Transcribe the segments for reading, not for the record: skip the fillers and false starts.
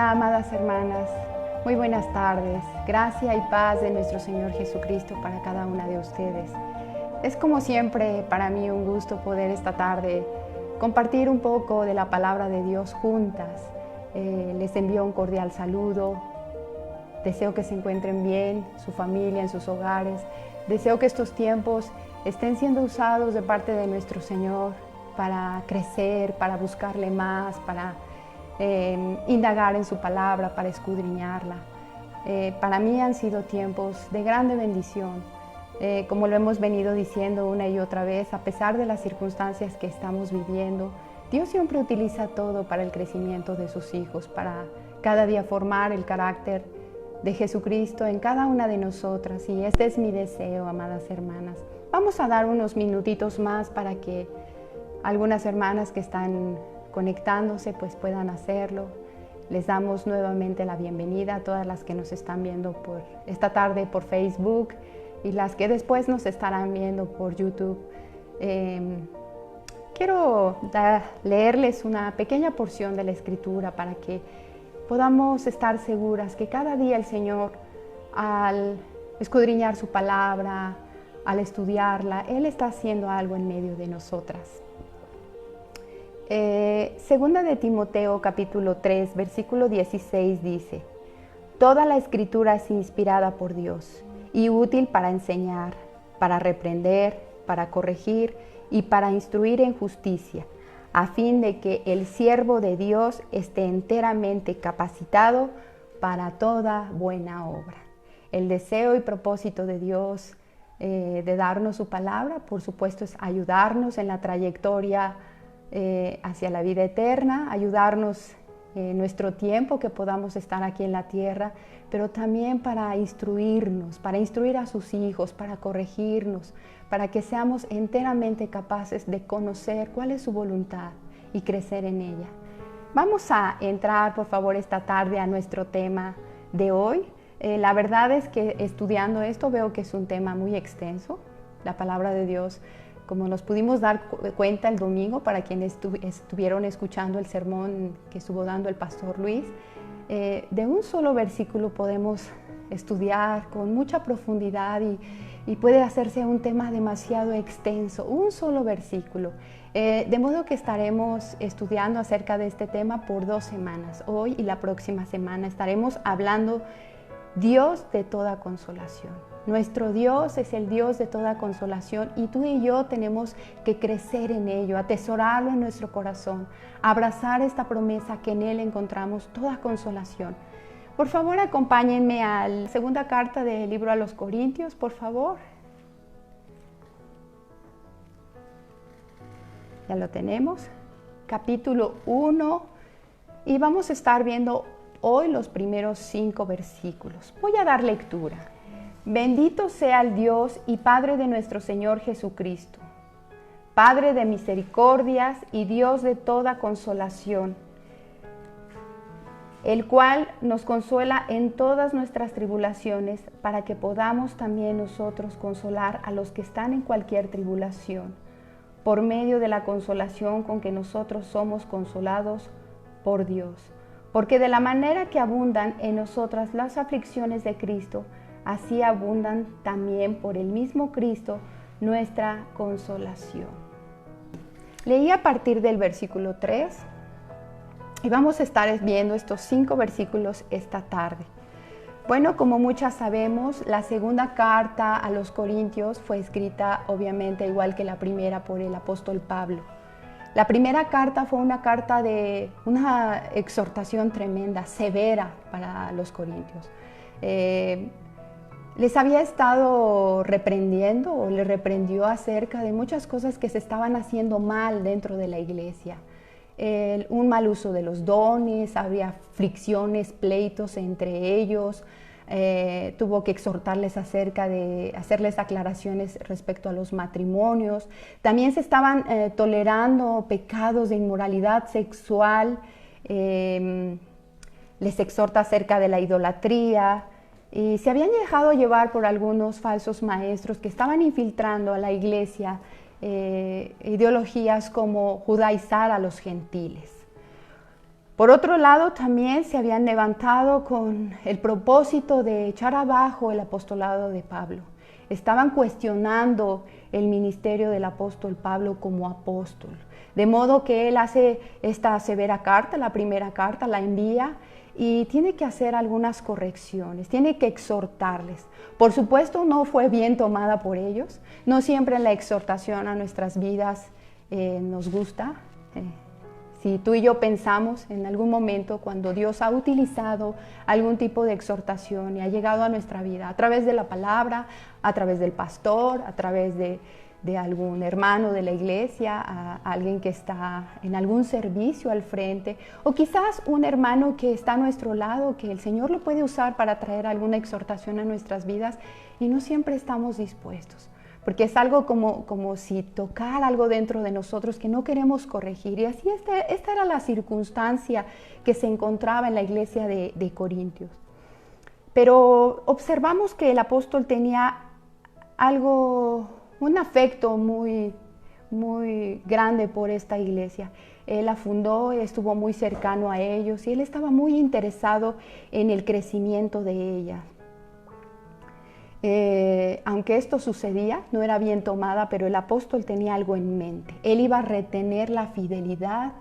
Hola, amadas hermanas, muy buenas tardes. Gracia y paz de nuestro Señor Jesucristo para cada una de ustedes. Es como siempre para mí un gusto poder esta tarde compartir un poco de la palabra de Dios juntas. Les envío un cordial saludo. Deseo que se encuentren bien, su familia, en sus hogares. Deseo que estos tiempos estén siendo usados de parte de nuestro Señor para crecer, para buscarle más, para indagar en su palabra, para escudriñarla. Para mí han sido tiempos de grande bendición. Como lo hemos venido diciendo una y otra vez, a pesar de las circunstancias que estamos viviendo, Dios siempre utiliza todo para el crecimiento de sus hijos, para cada día formar el carácter de Jesucristo en cada una de nosotras. Y este es mi deseo, amadas hermanas. Vamos a dar unos minutitos más para que algunas hermanas que están conectándose pues puedan hacerlo. Les damos nuevamente la bienvenida a todas las que nos están viendo por esta tarde por Facebook y las que después nos estarán viendo por YouTube. Quiero leerles una pequeña porción de la Escritura para que podamos estar seguras que cada día el Señor, al escudriñar su palabra, al estudiarla, Él está haciendo algo en medio de nosotras. Segunda de Timoteo capítulo 3 versículo 16 dice: Toda la Escritura es inspirada por Dios y útil para enseñar, para reprender, para corregir y para instruir en justicia, a fin de que el siervo de Dios esté enteramente capacitado para toda buena obra. El deseo y propósito de Dios de darnos su palabra, por supuesto, es ayudarnos en la trayectoria hacia la vida eterna, ayudarnos en nuestro tiempo que podamos estar aquí en la tierra, pero también para instruirnos, para instruir a sus hijos, para corregirnos, para que seamos enteramente capaces de conocer cuál es su voluntad y crecer en ella. Vamos a entrar, por favor, esta tarde a nuestro tema de hoy. La verdad es que estudiando esto veo que es un tema muy extenso. La palabra de Dios, como nos pudimos dar cuenta el domingo, para quienes estuvieron escuchando el sermón que estuvo dando el pastor Luis, de un solo versículo podemos estudiar con mucha profundidad y puede hacerse un tema demasiado extenso, un solo versículo. De modo que estaremos estudiando acerca de este tema por 2 semanas. Hoy y la próxima semana estaremos hablando Dios de toda consolación. Nuestro Dios es el Dios de toda consolación y tú y yo tenemos que crecer en ello, atesorarlo en nuestro corazón, abrazar esta promesa que en Él encontramos toda consolación. Por favor, acompáñenme a la segunda carta del libro a los Corintios, por favor. Ya lo tenemos, capítulo 1, y vamos a estar viendo hoy los primeros 5 versículos. Voy a dar lectura. Bendito sea el Dios y Padre de nuestro Señor Jesucristo, Padre de misericordias y Dios de toda consolación, el cual nos consuela en todas nuestras tribulaciones, para que podamos también nosotros consolar a los que están en cualquier tribulación, por medio de la consolación con que nosotros somos consolados por Dios. Porque de la manera que abundan en nosotras las aflicciones de Cristo, así abundan también por el mismo Cristo nuestra consolación. Leí a partir del versículo 3 y vamos a estar viendo estos 5 versículos esta tarde. Bueno, como muchas sabemos, la segunda carta a los Corintios fue escrita obviamente igual que la primera por el apóstol Pablo. La primera carta fue una carta de una exhortación tremenda, severa para los corintios. Les había estado reprendiendo o les reprendió acerca de muchas cosas que se estaban haciendo mal dentro de la iglesia. Un mal uso de los dones, había fricciones, pleitos entre ellos. Tuvo que exhortarles acerca de hacerles aclaraciones respecto a los matrimonios. También se estaban tolerando pecados de inmoralidad sexual. Les exhorta acerca de la idolatría. Y se habían dejado llevar por algunos falsos maestros que estaban infiltrando a la iglesia ideologías como judaizar a los gentiles. Por otro lado, también se habían levantado con el propósito de echar abajo el apostolado de Pablo. Estaban cuestionando el ministerio del apóstol Pablo como apóstol. De modo que él hace esta severa carta, la primera carta, la envía y tiene que hacer algunas correcciones, tiene que exhortarles. Por supuesto, no fue bien tomada por ellos. No siempre la exhortación a nuestras vidas nos gusta. Si tú y yo pensamos en algún momento cuando Dios ha utilizado algún tipo de exhortación y ha llegado a nuestra vida a través de la palabra, a través del pastor, a través de algún hermano de la iglesia, a alguien que está en algún servicio al frente, o quizás un hermano que está a nuestro lado, que el Señor lo puede usar para traer alguna exhortación a nuestras vidas y no siempre estamos dispuestos. Porque es algo como si tocara algo dentro de nosotros que no queremos corregir. Y así esta era la circunstancia que se encontraba en la iglesia de Corintios. Pero observamos que el apóstol tenía un afecto muy, muy grande por esta iglesia. Él la fundó, estuvo muy cercano a ellos y él estaba muy interesado en el crecimiento de ella. Aunque esto sucedía, no era bien tomada, pero el apóstol tenía algo en mente. Él iba a retener la fidelidad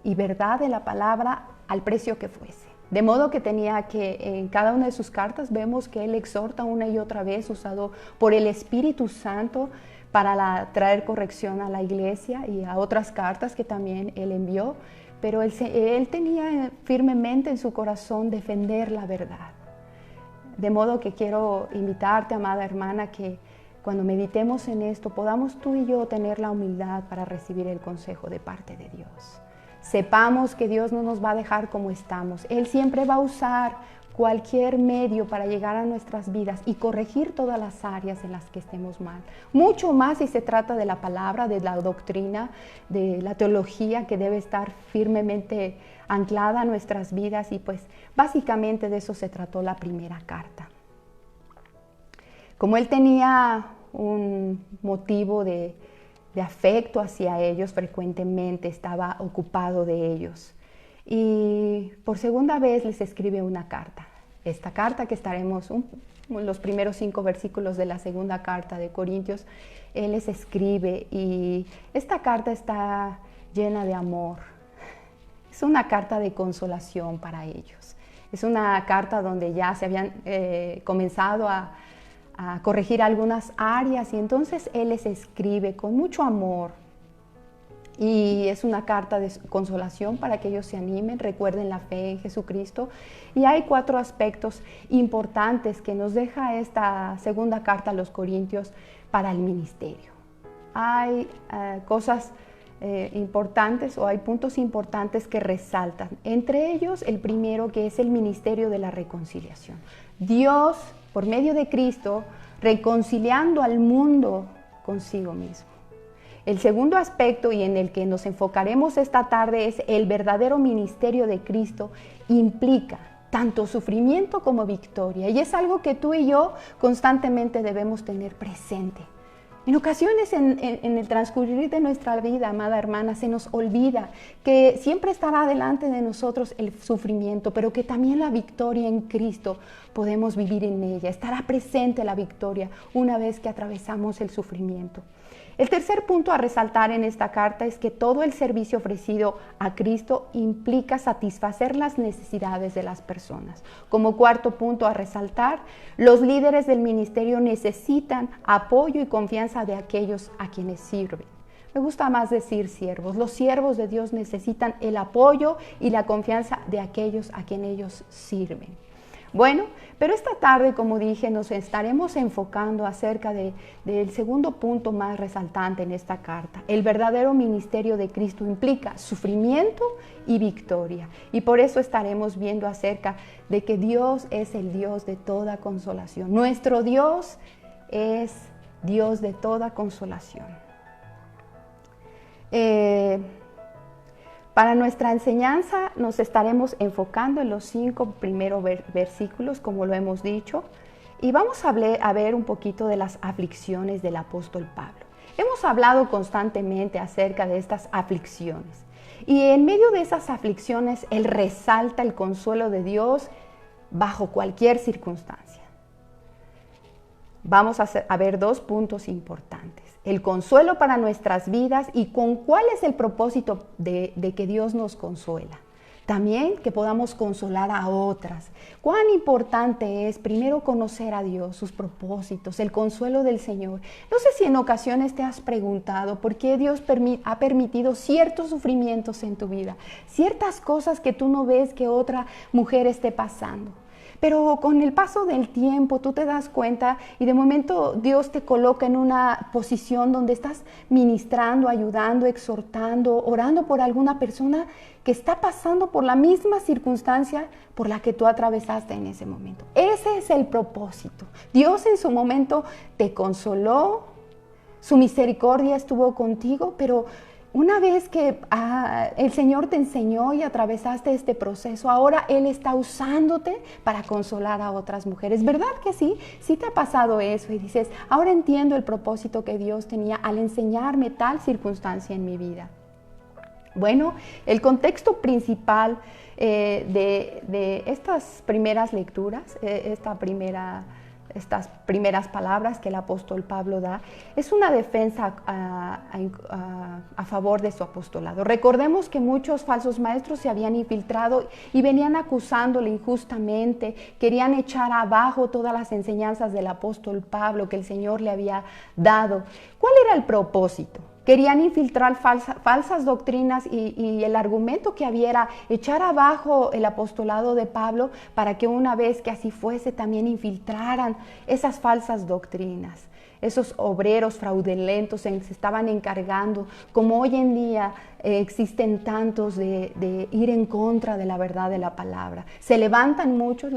y verdad de la palabra al precio que fuese. De modo que tenía que, en cada una de sus cartas, vemos que él exhorta una y otra vez, usado por el Espíritu Santo para traer corrección a la iglesia y a otras cartas que también él envió. Pero él tenía firmemente en su corazón defender la verdad. De modo que quiero invitarte, amada hermana, que cuando meditemos en esto podamos tú y yo tener la humildad para recibir el consejo de parte de Dios. Sepamos que Dios no nos va a dejar como estamos. Él siempre va a usar cualquier medio para llegar a nuestras vidas y corregir todas las áreas en las que estemos mal. Mucho más si se trata de la palabra, de la doctrina, de la teología que debe estar firmemente anclada a nuestras vidas y pues básicamente de eso se trató la primera carta. Como él tenía un motivo de afecto hacia ellos, frecuentemente estaba ocupado de ellos. Y por segunda vez les escribe una carta. Esta carta que estaremos en los primeros 5 versículos de la segunda carta de Corintios, él les escribe y esta carta está llena de amor. Es una carta de consolación para ellos. Es una carta donde ya se habían comenzado a corregir algunas áreas y entonces él les escribe con mucho amor. Y es una carta de consolación para que ellos se animen, recuerden la fe en Jesucristo. Y hay 4 aspectos importantes que nos deja esta segunda carta a los Corintios para el ministerio. Hay cosas importantes o hay puntos importantes que resaltan. Entre ellos, el primero que es el ministerio de la reconciliación. Dios, por medio de Cristo, reconciliando al mundo consigo mismo. El segundo aspecto y en el que nos enfocaremos esta tarde es el verdadero ministerio de Cristo implica tanto sufrimiento como victoria. Y es algo que tú y yo constantemente debemos tener presente. En ocasiones en el transcurrir de nuestra vida, amada hermana, se nos olvida que siempre estará delante de nosotros el sufrimiento, pero que también la victoria en Cristo podemos vivir en ella. Estará presente la victoria una vez que atravesamos el sufrimiento. El tercer punto a resaltar en esta carta es que todo el servicio ofrecido a Cristo implica satisfacer las necesidades de las personas. Como cuarto punto a resaltar, los líderes del ministerio necesitan apoyo y confianza de aquellos a quienes sirven. Me gusta más decir siervos. Los siervos de Dios necesitan el apoyo y la confianza de aquellos a quienes ellos sirven. Bueno, pero esta tarde, como dije, nos estaremos enfocando acerca del segundo punto más resaltante en esta carta. El verdadero ministerio de Cristo implica sufrimiento y victoria. Y por eso estaremos viendo acerca de que Dios es el Dios de toda consolación. Nuestro Dios es Dios de toda consolación. Para nuestra enseñanza nos estaremos enfocando en los 5 primeros versículos, como lo hemos dicho, y vamos a ver un poquito de las aflicciones del apóstol Pablo. Hemos hablado constantemente acerca de estas aflicciones. Y en medio de esas aflicciones, Él resalta el consuelo de Dios bajo cualquier circunstancia. Vamos a ver dos puntos importantes. El consuelo para nuestras vidas y con cuál es el propósito de que Dios nos consuela. También que podamos consolar a otras. Cuán importante es primero conocer a Dios, sus propósitos, el consuelo del Señor. No sé si en ocasiones te has preguntado por qué Dios ha permitido ciertos sufrimientos en tu vida, ciertas cosas que tú no ves que otra mujer esté pasando. Pero con el paso del tiempo tú te das cuenta y de momento Dios te coloca en una posición donde estás ministrando, ayudando, exhortando, orando por alguna persona que está pasando por la misma circunstancia por la que tú atravesaste en ese momento. Ese es el propósito. Dios en su momento te consoló, su misericordia estuvo contigo, pero una vez que el Señor te enseñó y atravesaste este proceso, ahora Él está usándote para consolar a otras mujeres. ¿Verdad que sí? Sí te ha pasado eso y dices, ahora entiendo el propósito que Dios tenía al enseñarme tal circunstancia en mi vida. Bueno, el contexto principal de estas primeras lecturas, estas primeras palabras que el apóstol Pablo da, es una defensa a favor de su apostolado. Recordemos que muchos falsos maestros se habían infiltrado y venían acusándole injustamente, querían echar abajo todas las enseñanzas del apóstol Pablo que el Señor le había dado. ¿Cuál era el propósito? Querían infiltrar falsas doctrinas y el argumento que había era echar abajo el apostolado de Pablo para que una vez que así fuese también infiltraran esas falsas doctrinas. Esos obreros fraudulentos se estaban encargando, como hoy en día existen tantos de ir en contra de la verdad de la palabra. Se levantan muchos,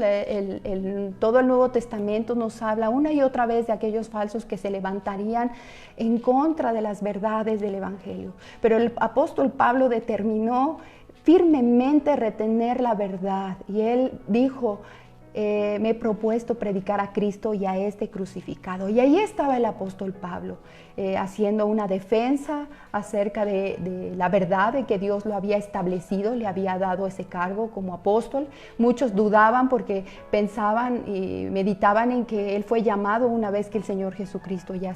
todo el Nuevo Testamento nos habla una y otra vez de aquellos falsos que se levantarían en contra de las verdades del Evangelio. Pero el apóstol Pablo determinó firmemente retener la verdad y él dijo, me he propuesto predicar a Cristo y a este crucificado. Y ahí estaba el apóstol Pablo haciendo una defensa acerca de la verdad de que Dios lo había establecido, le había dado ese cargo como apóstol. Muchos dudaban porque pensaban y meditaban en que él fue llamado una vez que el Señor Jesucristo ya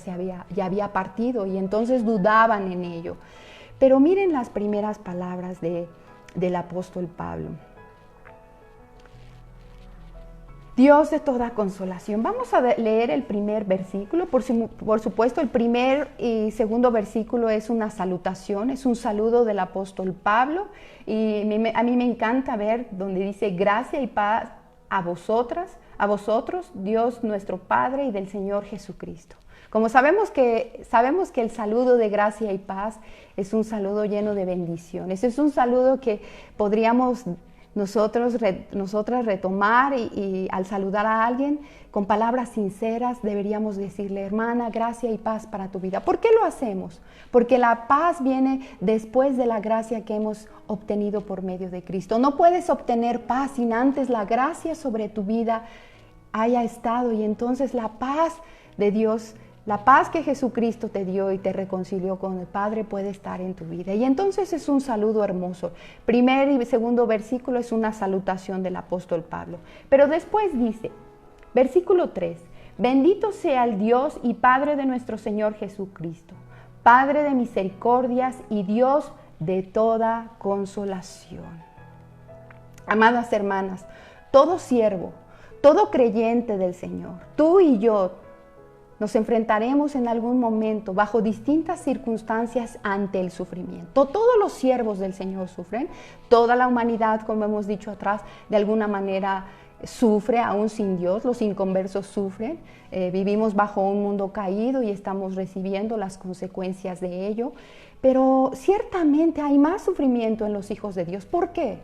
había partido y entonces dudaban en ello. Pero miren las primeras palabras del apóstol Pablo. Dios de toda consolación. Vamos a leer el primer versículo. Por supuesto, el primer y segundo versículo es una salutación, es un saludo del apóstol Pablo. Y a mí me encanta ver donde dice gracia y paz a vosotros, Dios nuestro Padre y del Señor Jesucristo. Como sabemos que el saludo de gracia y paz es un saludo lleno de bendiciones. Es un saludo que podríamos nosotras retomar y al saludar a alguien con palabras sinceras deberíamos decirle, hermana, gracia y paz para tu vida. ¿Por qué lo hacemos? Porque la paz viene después de la gracia que hemos obtenido por medio de Cristo. No puedes obtener paz sin antes la gracia sobre tu vida haya estado y entonces la paz de Dios, la paz que Jesucristo te dio y te reconcilió con el Padre puede estar en tu vida. Y entonces es un saludo hermoso. Primer y segundo versículo es una salutación del apóstol Pablo. Pero después dice, versículo 3, bendito sea el Dios y Padre de nuestro Señor Jesucristo, Padre de misericordias y Dios de toda consolación. Amadas hermanas, todo siervo, todo creyente del Señor, tú y yo, nos enfrentaremos en algún momento bajo distintas circunstancias ante el sufrimiento. Todos los siervos del Señor sufren, toda la humanidad, como hemos dicho atrás, de alguna manera sufre, aún sin Dios, los inconversos sufren. Vivimos bajo un mundo caído y estamos recibiendo las consecuencias de ello. Pero ciertamente hay más sufrimiento en los hijos de Dios. ¿Por qué?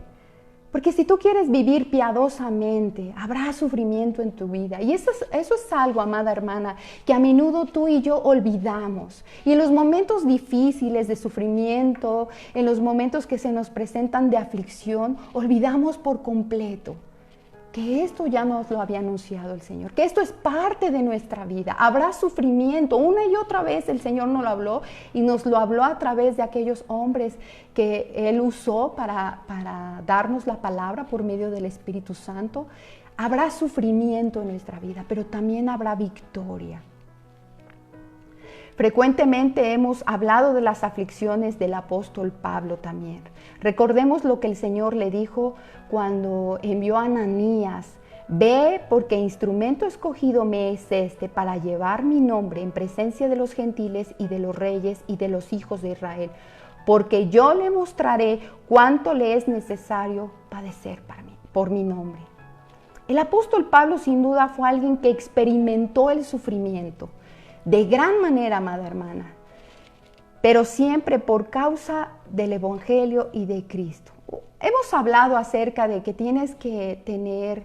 Porque si tú quieres vivir piadosamente, habrá sufrimiento en tu vida. Y eso es algo, amada hermana, que a menudo tú y yo olvidamos. Y en los momentos difíciles de sufrimiento, en los momentos que se nos presentan de aflicción, olvidamos por completo que esto ya nos lo había anunciado el Señor, que esto es parte de nuestra vida. Habrá sufrimiento. Una y otra vez el Señor nos lo habló y nos lo habló a través de aquellos hombres que Él usó para darnos la palabra por medio del Espíritu Santo. Habrá sufrimiento en nuestra vida, pero también habrá victoria. Frecuentemente hemos hablado de las aflicciones del apóstol Pablo también. Recordemos lo que el Señor le dijo cuando envió a Ananías: ve, porque instrumento escogido me es este para llevar mi nombre en presencia de los gentiles y de los reyes y de los hijos de Israel, porque yo le mostraré cuánto le es necesario padecer por mi nombre. El apóstol Pablo sin duda fue alguien que experimentó el sufrimiento de gran manera, amada hermana, pero siempre por causa del Evangelio y de Cristo. Hemos hablado acerca de que tienes que tener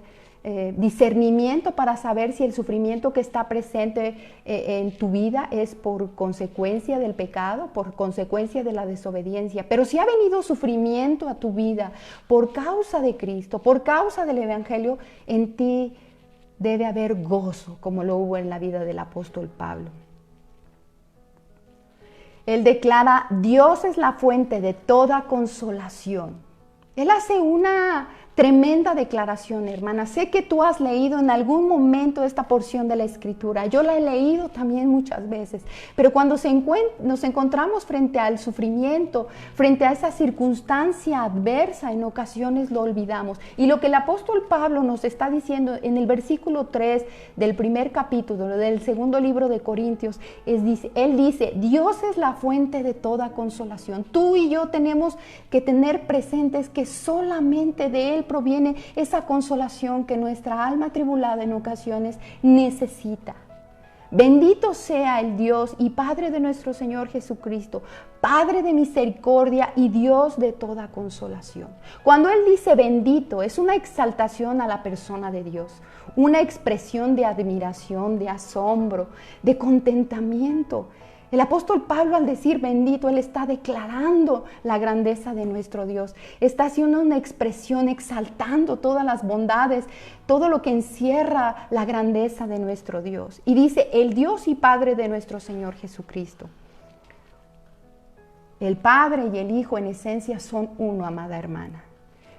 discernimiento para saber si el sufrimiento que está presente en tu vida es por consecuencia del pecado, por consecuencia de la desobediencia. Pero si ha venido sufrimiento a tu vida por causa de Cristo, por causa del Evangelio, en ti debe haber gozo, como lo hubo en la vida del apóstol Pablo. Él declara: Dios es la fuente de toda consolación. Él hace una tremenda declaración, hermana. Sé que tú has leído en algún momento esta porción de la Escritura. Yo la he leído también muchas veces. Pero cuando nos encontramos frente al sufrimiento, frente a esa circunstancia adversa, en ocasiones lo olvidamos. Y lo que el apóstol Pablo nos está diciendo en el versículo 3 del primer capítulo del segundo libro de Corintios, él dice: Dios es la fuente de toda consolación. Tú y yo tenemos que tener presentes que solamente de Él proviene esa consolación que nuestra alma atribulada en ocasiones necesita. Bendito sea el Dios y Padre de nuestro Señor Jesucristo, Padre de misericordia y Dios de toda consolación. Cuando Él dice bendito, es una exaltación a la persona de Dios, una expresión de admiración, de asombro, de contentamiento. El apóstol Pablo, al decir bendito, él está declarando la grandeza de nuestro Dios. Está haciendo una expresión exaltando todas las bondades, todo lo que encierra la grandeza de nuestro Dios. Y dice: el Dios y Padre de nuestro Señor Jesucristo. El Padre y el Hijo en esencia son uno, amada hermana.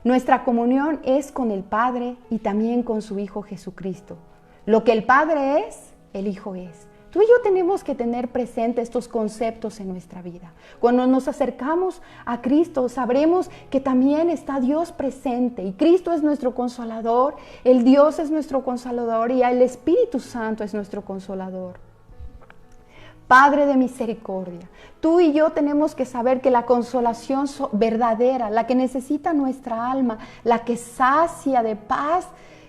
Nuestra comunión es con el Padre y también con su Hijo Jesucristo. Lo que el Padre es, el Hijo es. Tú y yo tenemos que tener presente estos conceptos en nuestra vida. Cuando nos acercamos a Cristo, sabremos que también está Dios presente y Cristo es nuestro consolador, el Dios es nuestro consolador y el Espíritu Santo es nuestro consolador. Padre de misericordia, tú y yo tenemos que saber que la consolación verdadera, la que necesita nuestra alma, la que sacia de paz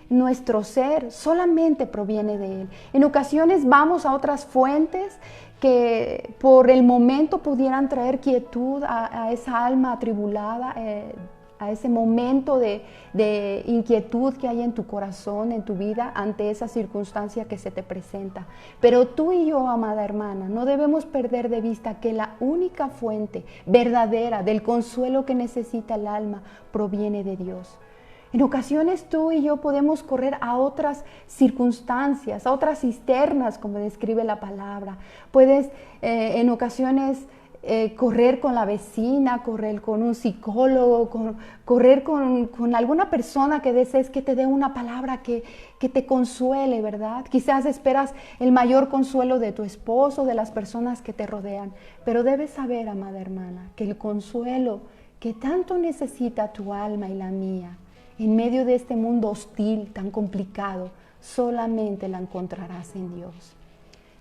nuestro ser, solamente proviene de Él. En ocasiones vamos a otras fuentes que por el momento pudieran traer quietud a esa alma atribulada, a ese momento de inquietud que hay en tu corazón, en tu vida, ante esa circunstancia que se te presenta. Pero tú y yo, amada hermana, no debemos perder de vista que la única fuente verdadera del consuelo que necesita el alma proviene de Dios. En ocasiones tú y yo podemos correr a otras circunstancias, a otras cisternas, como describe la palabra. Puedes en ocasiones correr con la vecina, correr con un psicólogo, correr con alguna persona que desees que te dé una palabra que te consuele, ¿verdad? Quizás esperas el mayor consuelo de tu esposo, de las personas que te rodean. Pero debes saber, amada hermana, que el consuelo que tanto necesita tu alma y la mía, en medio de este mundo hostil, tan complicado, solamente la encontrarás en Dios.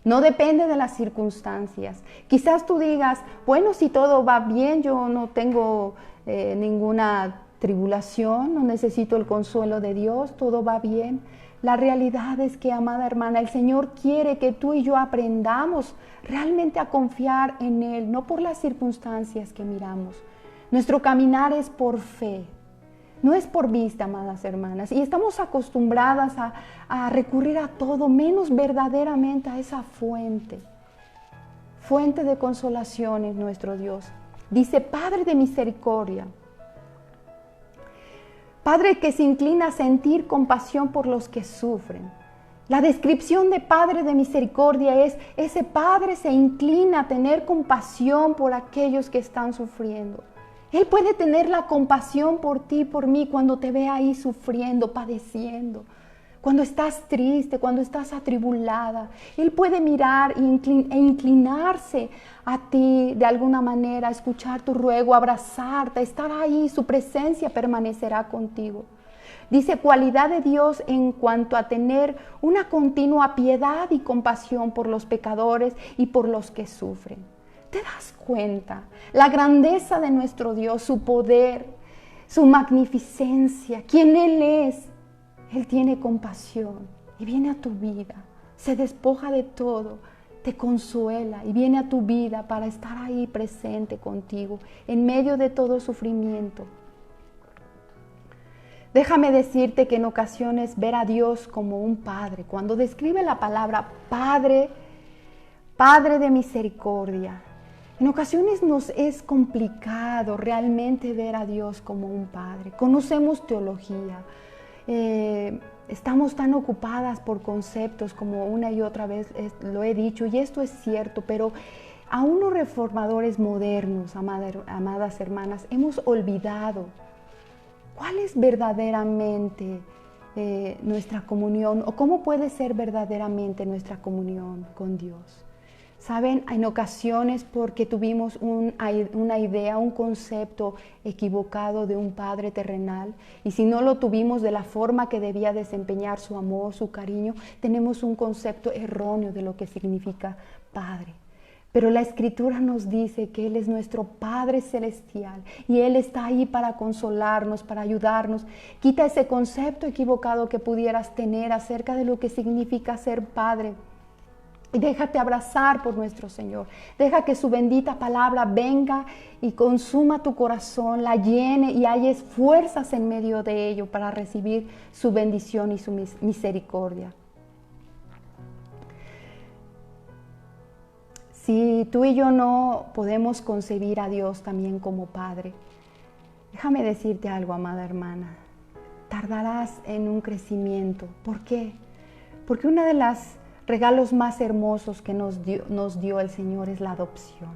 No depende de las circunstancias. Quizás tú digas: bueno, si todo va bien, yo no tengo ninguna tribulación, no necesito el consuelo de Dios, todo va bien. La realidad es que, amada hermana, el Señor quiere que tú y yo aprendamos realmente a confiar en Él, no por las circunstancias que miramos. Nuestro caminar es por fe. No es por vista, amadas hermanas, y estamos acostumbradas a recurrir a todo, menos verdaderamente a esa fuente de consolación en nuestro Dios. Dice: Padre de misericordia. Padre que se inclina a sentir compasión por los que sufren. La descripción de Padre de misericordia es, ese Padre se inclina a tener compasión por aquellos que están sufriendo. Él puede tener la compasión por ti, por mí, cuando te ve ahí sufriendo, padeciendo. Cuando estás triste, cuando estás atribulada. Él puede mirar e inclinarse a ti de alguna manera, escuchar tu ruego, abrazarte, estar ahí. Su presencia permanecerá contigo. Dice cualidad de Dios en cuanto a tener una continua piedad y compasión por los pecadores y por los que sufren. ¿Te das cuenta? La grandeza de nuestro Dios, su poder, su magnificencia, quién Él es. Él tiene compasión y viene a tu vida, se despoja de todo, te consuela y viene a tu vida para estar ahí presente contigo en medio de todo sufrimiento. Déjame decirte que en ocasiones ver a Dios como un Padre, cuando describe la palabra Padre, Padre de misericordia, en ocasiones nos es complicado realmente ver a Dios como un Padre. Conocemos teología, estamos tan ocupadas por conceptos como una y otra vez lo he dicho, y esto es cierto, pero aún los reformadores modernos, amadas hermanas, hemos olvidado cuál es verdaderamente nuestra comunión, o cómo puede ser verdaderamente nuestra comunión con Dios. Saben, en ocasiones porque tuvimos una idea, un concepto equivocado de un Padre terrenal, y si no lo tuvimos de la forma que debía desempeñar su amor, su cariño, tenemos un concepto erróneo de lo que significa Padre. Pero la Escritura nos dice que Él es nuestro Padre celestial y Él está ahí para consolarnos, para ayudarnos. Quita ese concepto equivocado que pudieras tener acerca de lo que significa ser Padre. Y déjate abrazar por nuestro Señor. Deja que su bendita palabra venga y consuma tu corazón, la llene y halles fuerzas en medio de ello para recibir su bendición y su misericordia. Si tú y yo no podemos concebir a Dios también como Padre, déjame decirte algo, amada hermana. Tardarás en un crecimiento. ¿Por qué? Porque uno de los regalos más hermosos que nos dio el Señor es la adopción.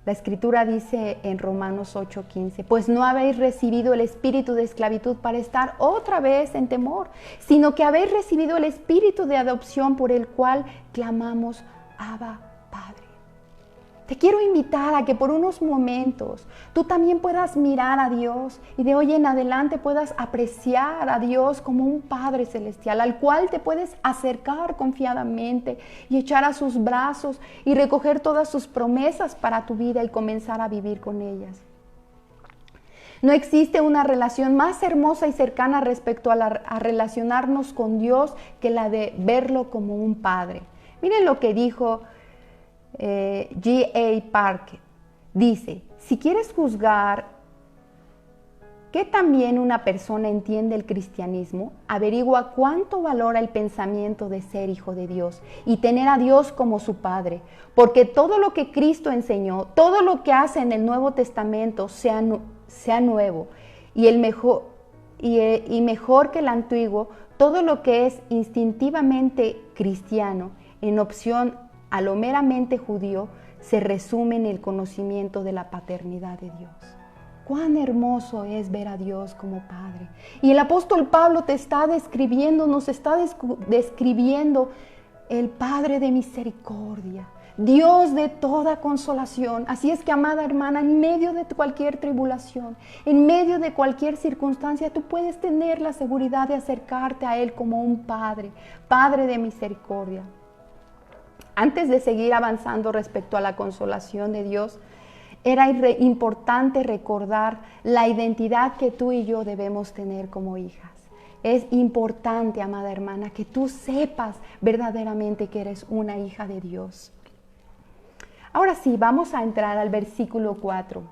La Escritura dice en Romanos 8:15, pues no habéis recibido el espíritu de esclavitud para estar otra vez en temor, sino que habéis recibido el espíritu de adopción por el cual clamamos, Abba, Padre. Te quiero invitar a que por unos momentos tú también puedas mirar a Dios y de hoy en adelante puedas apreciar a Dios como un Padre celestial al cual te puedes acercar confiadamente y echar a sus brazos y recoger todas sus promesas para tu vida y comenzar a vivir con ellas. No existe una relación más hermosa y cercana respecto a relacionarnos con Dios que la de verlo como un Padre. Miren lo que dijo G.A. Parker. Dice, si quieres juzgar que también una persona entiende el cristianismo, averigua cuánto valora el pensamiento de ser hijo de Dios y tener a Dios como su Padre, porque todo lo que Cristo enseñó, todo lo que hace en el Nuevo Testamento sea nuevo y mejor que el antiguo, todo lo que es instintivamente cristiano, en opción a lo meramente judío, se resume en el conocimiento de la paternidad de Dios. Cuán hermoso es ver a Dios como Padre. Y el apóstol Pablo te está describiendo, nos está describiendo el Padre de misericordia, Dios de toda consolación. Así es que, amada hermana, en medio de cualquier tribulación, en medio de cualquier circunstancia, tú puedes tener la seguridad de acercarte a Él como un Padre, Padre de misericordia. Antes de seguir avanzando respecto a la consolación de Dios, era importante recordar la identidad que tú y yo debemos tener como hijas. Es importante, amada hermana, que tú sepas verdaderamente que eres una hija de Dios. Ahora sí, vamos a entrar al versículo 4,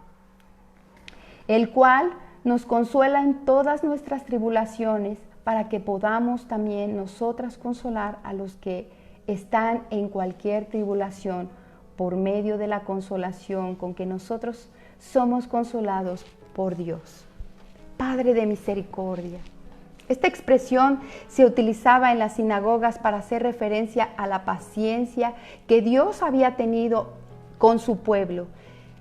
el cual nos consuela en todas nuestras tribulaciones para que podamos también nosotras consolar a los que están en cualquier tribulación por medio de la consolación con que nosotros somos consolados por Dios. Padre de misericordia. Esta expresión se utilizaba en las sinagogas para hacer referencia a la paciencia que Dios había tenido con su pueblo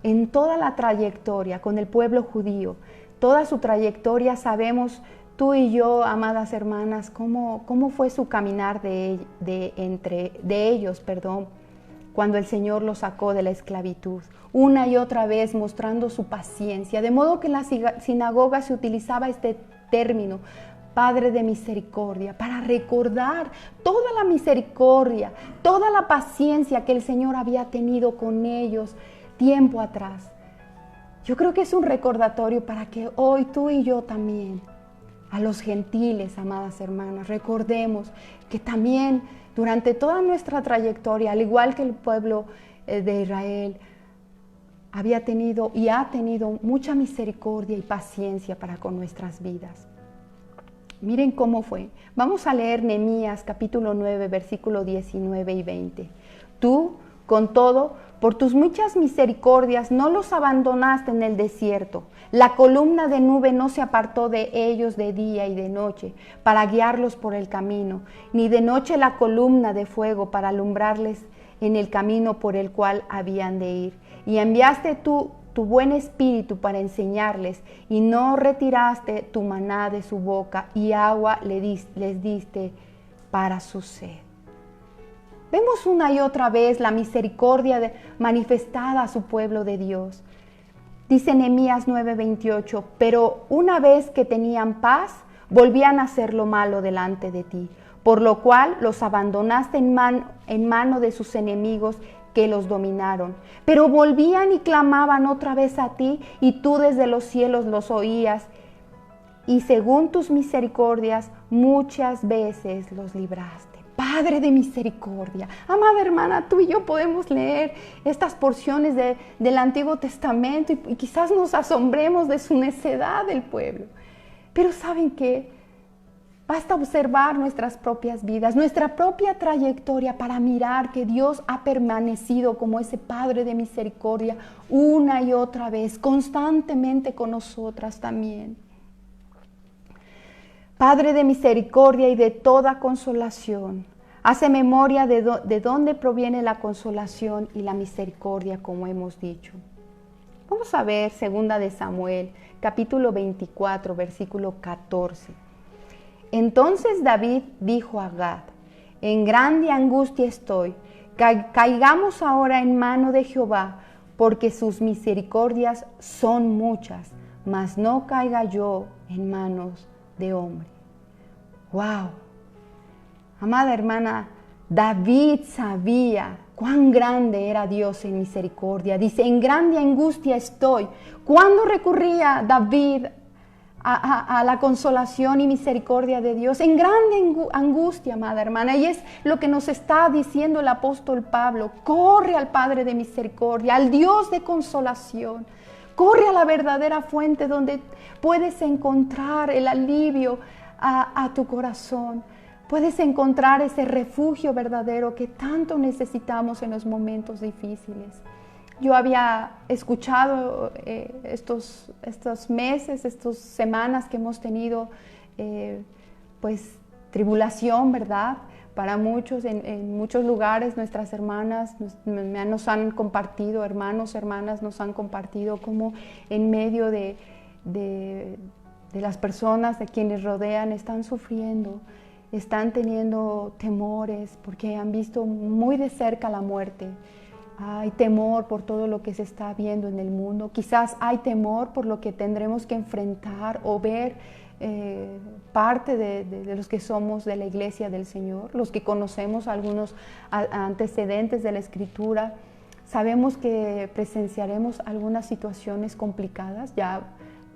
en toda la trayectoria, con el pueblo judío. Toda su trayectoria sabemos tú y yo, amadas hermanas, cómo fue su caminar de ellos, cuando el Señor los sacó de la esclavitud, una y otra vez mostrando su paciencia, de modo que en la sinagoga se utilizaba este término, Padre de misericordia, para recordar toda la misericordia, toda la paciencia que el Señor había tenido con ellos tiempo atrás. Yo creo que es un recordatorio para que hoy tú y yo también, a los gentiles, amadas hermanas, recordemos que también durante toda nuestra trayectoria, al igual que el pueblo de Israel, había tenido y ha tenido mucha misericordia y paciencia para con nuestras vidas. Miren cómo fue. Vamos a leer Nehemías capítulo 9, versículo 19 y 20. Tú, con todo, por tus muchas misericordias no los abandonaste en el desierto. La columna de nube no se apartó de ellos de día y de noche para guiarlos por el camino, ni de noche la columna de fuego para alumbrarles en el camino por el cual habían de ir. Y enviaste tú tu buen espíritu para enseñarles, y no retiraste tu maná de su boca, y agua les diste para su sed. Vemos una y otra vez la misericordia manifestada a su pueblo de Dios. Dice Nehemías 9:28, pero una vez que tenían paz, volvían a hacer lo malo delante de ti, por lo cual los abandonaste en mano de sus enemigos que los dominaron. Pero volvían y clamaban otra vez a ti, y tú desde los cielos los oías, y según tus misericordias muchas veces los libraste. Padre de misericordia. Amada hermana, tú y yo podemos leer estas porciones del Antiguo Testamento y quizás nos asombremos de su necedad del pueblo. Pero ¿saben qué? Basta observar nuestras propias vidas, nuestra propia trayectoria para mirar que Dios ha permanecido como ese Padre de misericordia una y otra vez, constantemente con nosotras también. Padre de misericordia y de toda consolación, hace memoria de dónde proviene la consolación y la misericordia, como hemos dicho. Vamos a ver 2 de Samuel, capítulo 24, versículo 14. Entonces David dijo a Gad, en grande angustia estoy, caigamos ahora en mano de Jehová, porque sus misericordias son muchas, mas no caiga yo en manos de hombre. ¡Wow! Amada hermana, David sabía cuán grande era Dios en misericordia. Dice, en grande angustia estoy. ¿Cuándo recurría David a la consolación y misericordia de Dios? En grande angustia, amada hermana. Y es lo que nos está diciendo el apóstol Pablo. Corre al Padre de misericordia, al Dios de consolación. Corre a la verdadera fuente donde puedes encontrar el alivio a tu corazón. Puedes encontrar ese refugio verdadero que tanto necesitamos en los momentos difíciles. Yo había escuchado estos meses, estas semanas que hemos tenido, pues tribulación, ¿verdad? Para muchos, en muchos lugares nuestras hermanas nos han compartido, hermanas nos han compartido cómo en medio de las personas, de quienes rodean, están sufriendo, están teniendo temores porque han visto muy de cerca la muerte. Hay temor por todo lo que se está viendo en el mundo. Quizás hay temor por lo que tendremos que enfrentar o ver parte de los que somos de la iglesia del Señor, los que conocemos algunos antecedentes de la Escritura. Sabemos que presenciaremos algunas situaciones complicadas, ya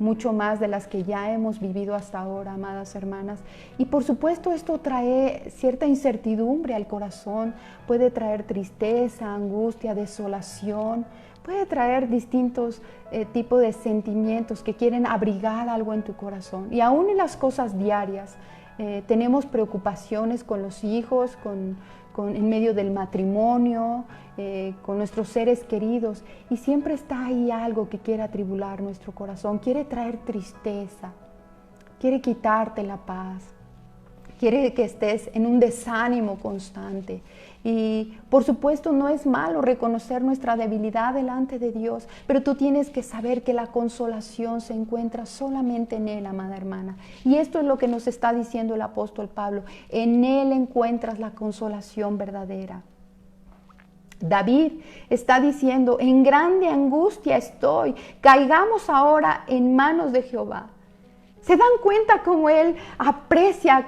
mucho más de las que ya hemos vivido hasta ahora, amadas hermanas. Y por supuesto esto trae cierta incertidumbre al corazón, puede traer tristeza, angustia, desolación, puede traer distintos tipos de sentimientos que quieren abrigar algo en tu corazón. Y aún en las cosas diarias tenemos preocupaciones con los hijos, en medio del matrimonio, con nuestros seres queridos, y siempre está ahí algo que quiere atribular nuestro corazón, quiere traer tristeza. quiere quitarte la paz, quiere que estés en un desánimo constante. Y por supuesto no es malo reconocer nuestra debilidad delante de Dios, pero tú tienes que saber que la consolación se encuentra solamente en Él, amada hermana. Y esto es lo que nos está diciendo el apóstol Pablo. En Él encuentras la consolación verdadera. David está diciendo, en grande angustia estoy, caigamos ahora en manos de Jehová. ¿Se dan cuenta cómo Él aprecia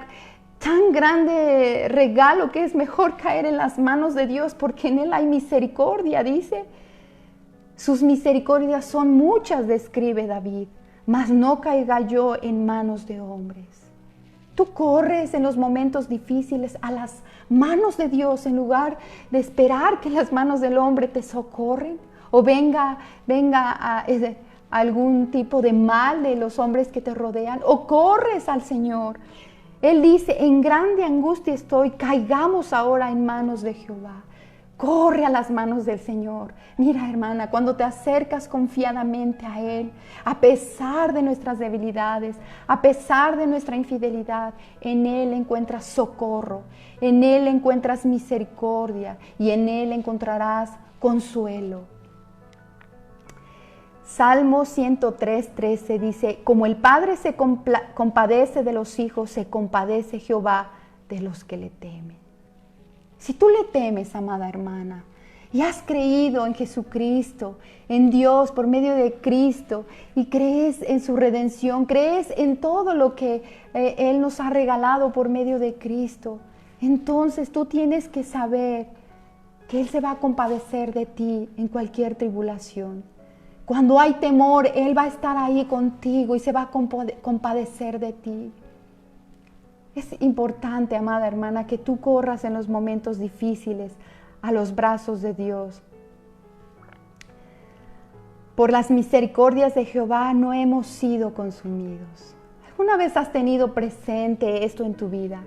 tan grande regalo que es mejor caer en las manos de Dios, porque en Él hay misericordia, dice? Sus misericordias son muchas, describe David, mas no caiga yo en manos de hombres. Tú corres en los momentos difíciles a las manos de Dios en lugar de esperar que las manos del hombre te socorren o venga algún tipo de mal de los hombres que te rodean, o corres al Señor. Él dice, en grande angustia estoy, caigamos ahora en manos de Jehová. Corre a las manos del Señor. Mira, hermana, cuando te acercas confiadamente a Él, a pesar de nuestras debilidades, a pesar de nuestra infidelidad, en Él encuentras socorro, en Él encuentras misericordia y en Él encontrarás consuelo. Salmo 103:13 dice, como el Padre se compadece de los hijos, se compadece Jehová de los que le temen. Si tú le temes, amada hermana, y has creído en Jesucristo, en Dios por medio de Cristo, y crees en su redención, crees en todo lo que Él nos ha regalado por medio de Cristo, entonces tú tienes que saber que Él se va a compadecer de ti en cualquier tribulación. Cuando hay temor, Él va a estar ahí contigo y se va a compadecer de ti. Es importante, amada hermana, que tú corras en los momentos difíciles a los brazos de Dios. Por las misericordias de Jehová no hemos sido consumidos. ¿Alguna vez has tenido presente esto en tu vida?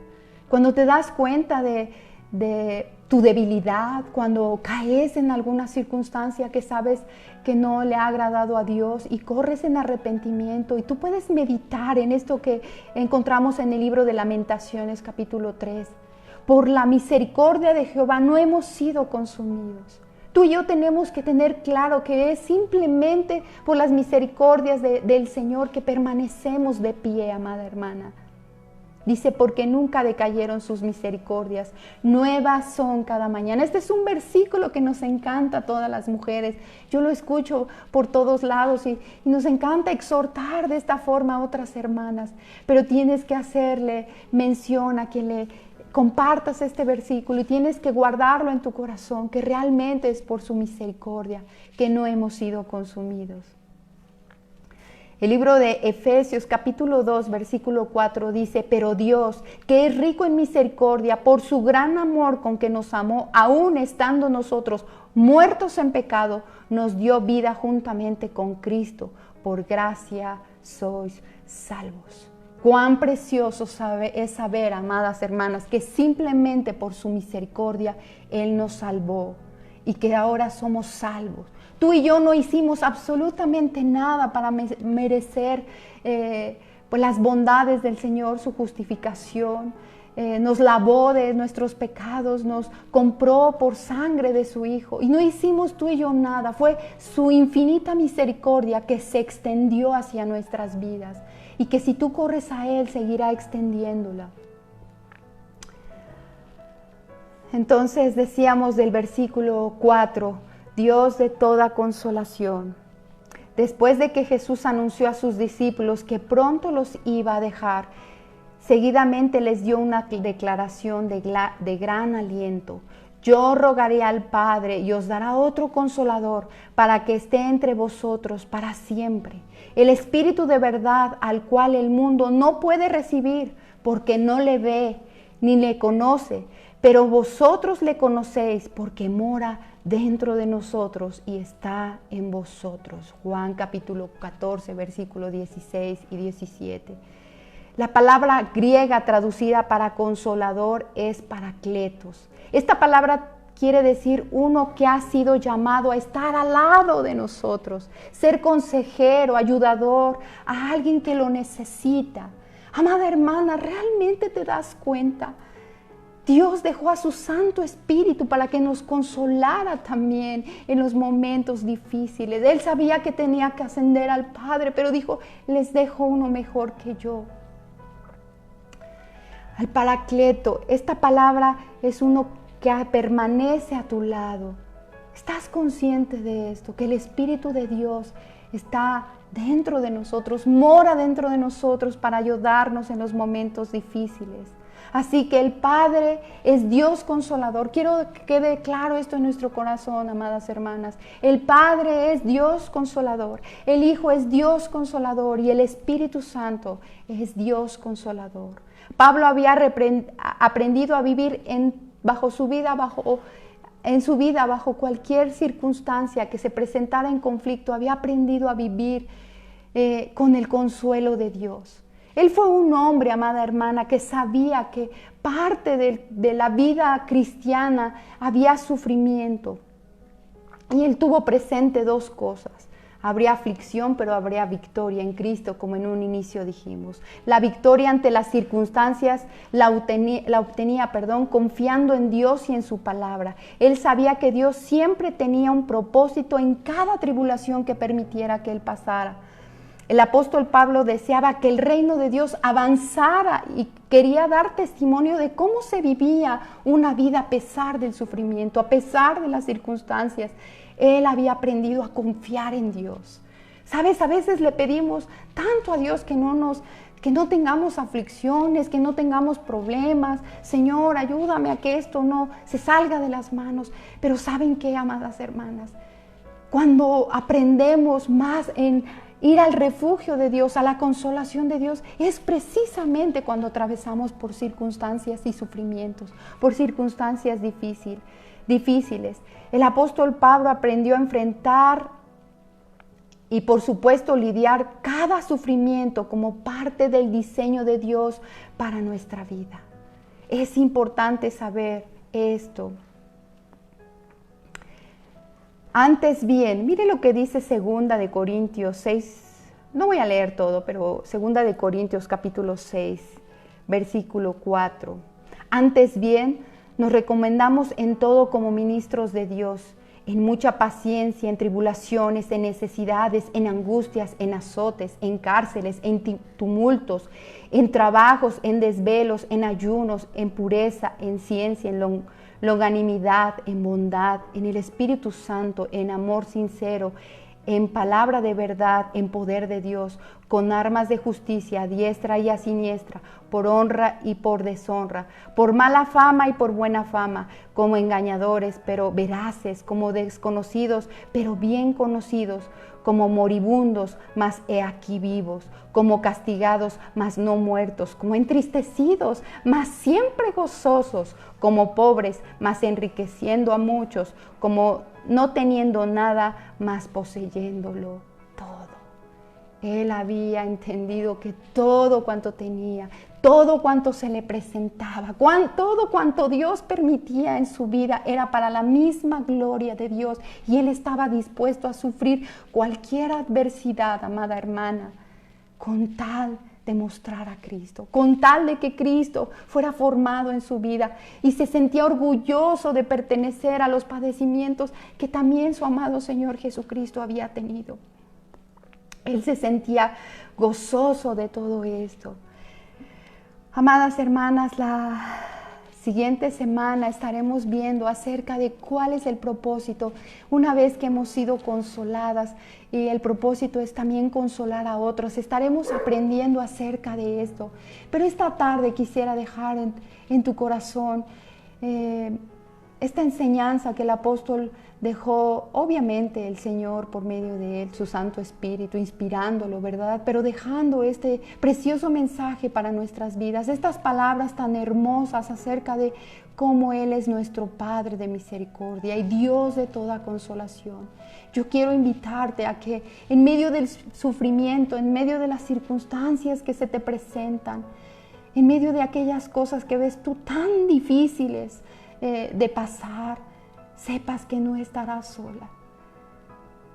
Cuando te das cuenta de tu debilidad, cuando caes en alguna circunstancia que sabes que no le ha agradado a Dios y corres en arrepentimiento, y tú puedes meditar en esto que encontramos en el libro de Lamentaciones capítulo 3. Por la misericordia de Jehová no hemos sido consumidos. Tú y yo tenemos que tener claro que es simplemente por las misericordias del Señor que permanecemos de pie, amada hermana. Dice, porque nunca decayeron sus misericordias, nuevas son cada mañana. Este es un versículo que nos encanta a todas las mujeres. Yo lo escucho por todos lados y nos encanta exhortar de esta forma a otras hermanas. Pero tienes que hacerle mención a quien le compartas este versículo y tienes que guardarlo en tu corazón, que realmente es por su misericordia que no hemos sido consumidos. El libro de Efesios capítulo 2 versículo 4 dice, pero Dios, que es rico en misericordia, por su gran amor con que nos amó, aun estando nosotros muertos en pecado, nos dio vida juntamente con Cristo. Por gracia sois salvos. Cuán precioso es saber, amadas hermanas, que simplemente por su misericordia Él nos salvó y que ahora somos salvos. Tú y yo no hicimos absolutamente nada para merecer pues las bondades del Señor, su justificación. Nos lavó de nuestros pecados, nos compró por sangre de su Hijo. Y no hicimos tú y yo nada, fue su infinita misericordia que se extendió hacia nuestras vidas. Y que si tú corres a Él, seguirá extendiéndola. Entonces decíamos del versículo 4, Dios de toda consolación. Después de que Jesús anunció a sus discípulos que pronto los iba a dejar, seguidamente les dio una declaración de gran aliento. Yo rogaré al Padre y os dará otro consolador para que esté entre vosotros para siempre. El Espíritu de verdad al cual el mundo no puede recibir porque no le ve ni le conoce, pero vosotros le conocéis porque mora dentro de nosotros y está en vosotros. Juan capítulo 14, versículos 16 y 17. La palabra griega traducida para consolador es parakletos. Esta palabra quiere decir uno que ha sido llamado a estar al lado de nosotros, ser consejero, ayudador, a alguien que lo necesita, Amada hermana, ¿realmente te das cuenta? Dios dejó a su Santo Espíritu para que nos consolara también en los momentos difíciles. Él sabía que tenía que ascender al Padre, pero dijo, les dejo uno mejor que yo. Al Paracleto, esta palabra es uno que permanece a tu lado. ¿Estás consciente de esto? Que el Espíritu de Dios está dentro de nosotros, mora dentro de nosotros para ayudarnos en los momentos difíciles. Así que el Padre es Dios consolador. Quiero que quede claro esto en nuestro corazón, amadas hermanas. El Padre es Dios consolador, el Hijo es Dios consolador y el Espíritu Santo es Dios consolador. Pablo había aprendido a vivir en su vida bajo cualquier circunstancia que se presentara en conflicto. Había aprendido a vivir con el consuelo de Dios. Él fue un hombre, amada hermana, que sabía que parte de la vida cristiana había sufrimiento. Y él tuvo presente dos cosas. Habría aflicción, pero habría victoria en Cristo, como en un inicio dijimos. La victoria ante las circunstancias la obtenía, confiando en Dios y en su palabra. Él sabía que Dios siempre tenía un propósito en cada tribulación que permitiera que él pasara. El apóstol Pablo deseaba que el reino de Dios avanzara y quería dar testimonio de cómo se vivía una vida a pesar del sufrimiento, a pesar de las circunstancias. Él había aprendido a confiar en Dios. ¿Sabes? A veces le pedimos tanto a Dios que no tengamos aflicciones, que no tengamos problemas. Señor, ayúdame a que esto no se salga de las manos. Pero ¿saben qué, amadas hermanas? Cuando aprendemos más en ir al refugio de Dios, a la consolación de Dios, es precisamente cuando atravesamos por circunstancias y sufrimientos, por circunstancias difíciles. El apóstol Pablo aprendió a enfrentar y por supuesto lidiar cada sufrimiento como parte del diseño de Dios para nuestra vida. Es importante saber esto. Antes bien, mire lo que dice 2 de Corintios 6, no voy a leer todo, pero 2 de Corintios capítulo 6, versículo 4. Antes bien, nos recomendamos en todo como ministros de Dios, en mucha paciencia, en tribulaciones, en necesidades, en angustias, en azotes, en cárceles, en tumultos, en trabajos, en desvelos, en ayunos, en pureza, en ciencia, en longanimidad, en bondad, en el Espíritu Santo, en amor sincero, en palabra de verdad, en poder de Dios, con armas de justicia a diestra y a siniestra, por honra y por deshonra, por mala fama y por buena fama, como engañadores, pero veraces, como desconocidos, pero bien conocidos, como moribundos, mas he aquí vivos, como castigados, mas no muertos, como entristecidos, mas siempre gozosos, como pobres, mas enriqueciendo a muchos, como no teniendo nada, mas poseyéndolo todo. Él había entendido que todo cuanto tenía, todo cuanto se le presentaba, todo cuanto Dios permitía en su vida era para la misma gloria de Dios. Y él estaba dispuesto a sufrir cualquier adversidad, amada hermana, con tal de mostrar a Cristo, con tal de que Cristo fuera formado en su vida. Y se sentía orgulloso de pertenecer a los padecimientos que también su amado Señor Jesucristo había tenido. Él se sentía gozoso de todo esto. Amadas hermanas, la siguiente semana estaremos viendo acerca de cuál es el propósito una vez que hemos sido consoladas, y el propósito es también consolar a otros. Estaremos aprendiendo acerca de esto. Pero esta tarde quisiera dejar en tu corazón esta enseñanza que el apóstol dejó, obviamente el Señor por medio de él, su Santo Espíritu, inspirándolo, ¿verdad? Pero dejando este precioso mensaje para nuestras vidas, estas palabras tan hermosas acerca de cómo Él es nuestro Padre de misericordia y Dios de toda consolación. Yo quiero invitarte a que en medio del sufrimiento, en medio de las circunstancias que se te presentan, en medio de aquellas cosas que ves tú tan difíciles de pasar, sepas que no estarás sola,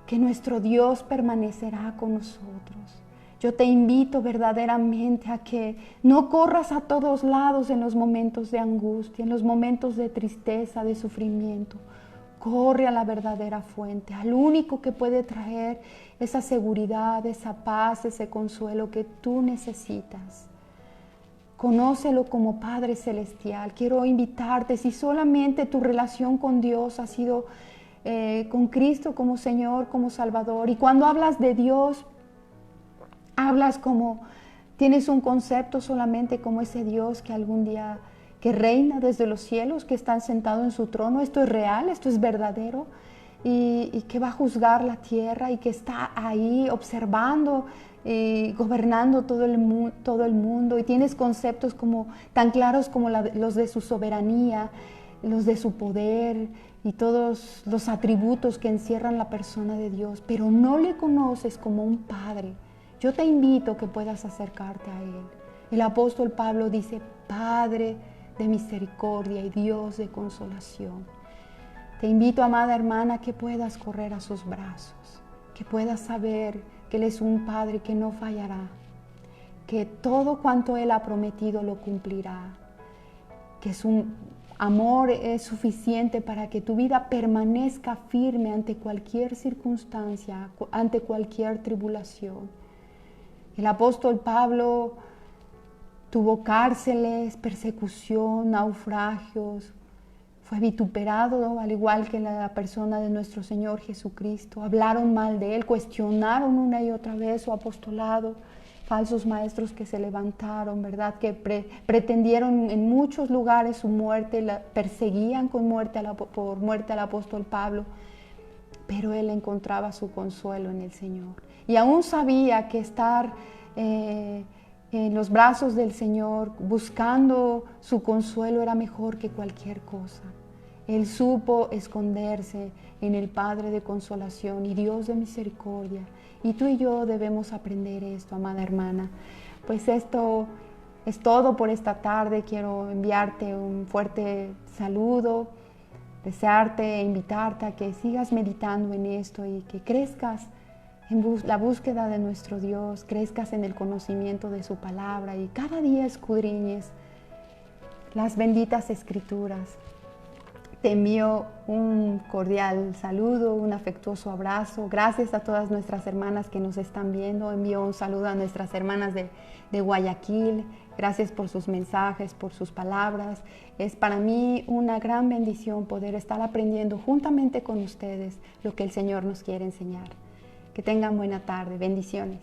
que nuestro Dios permanecerá con nosotros, Yo te invito verdaderamente a que no corras a todos lados en los momentos de angustia, en los momentos de tristeza, de sufrimiento. Corre a la verdadera fuente, al único que puede traer esa seguridad, esa paz, ese consuelo que tú necesitas. Conócelo como Padre Celestial. Quiero invitarte, si solamente tu relación con Dios ha sido con Cristo como Señor, como Salvador, y cuando hablas de Dios, hablas como, tienes un concepto solamente como ese Dios que algún día, que reina desde los cielos, que está sentado en su trono. Esto es real, esto es verdadero, y que va a juzgar la tierra y que está ahí observando y gobernando todo el mundo, y tienes conceptos como, tan claros como los de su soberanía, los de su poder y todos los atributos que encierran la persona de Dios, pero no le conoces como un Padre. Yo te invito a que puedas acercarte a Él. El apóstol Pablo dice: Padre de misericordia y Dios de consolación. Te invito, amada hermana, que puedas correr a sus brazos, que puedas saber que Él es un Padre que no fallará, que todo cuanto Él ha prometido lo cumplirá, que su amor es suficiente para que tu vida permanezca firme ante cualquier circunstancia, ante cualquier tribulación. El apóstol Pablo tuvo cárceles, persecución, naufragios, fue vituperado al igual que la persona de nuestro Señor Jesucristo. Hablaron mal de Él, cuestionaron una y otra vez su apostolado, falsos maestros que se levantaron, ¿verdad? Que pretendieron en muchos lugares su muerte, perseguían por muerte al apóstol Pablo, pero él encontraba su consuelo en el Señor. Y aún sabía que estar en los brazos del Señor, buscando su consuelo, era mejor que cualquier cosa. Él supo esconderse en el Padre de consolación y Dios de misericordia. Y tú y yo debemos aprender esto, amada hermana. Pues esto es todo por esta tarde. Quiero enviarte un fuerte saludo, desearte e invitarte a que sigas meditando en esto y que crezcas en la búsqueda de nuestro Dios, crezcas en el conocimiento de su palabra y cada día escudriñes las benditas Escrituras. Te envío un cordial saludo, un afectuoso abrazo. Gracias a todas nuestras hermanas que nos están viendo. Envío un saludo a nuestras hermanas de Guayaquil. Gracias por sus mensajes, por sus palabras. Es para mí una gran bendición poder estar aprendiendo juntamente con ustedes lo que el Señor nos quiere enseñar. Que tengan buena tarde. Bendiciones.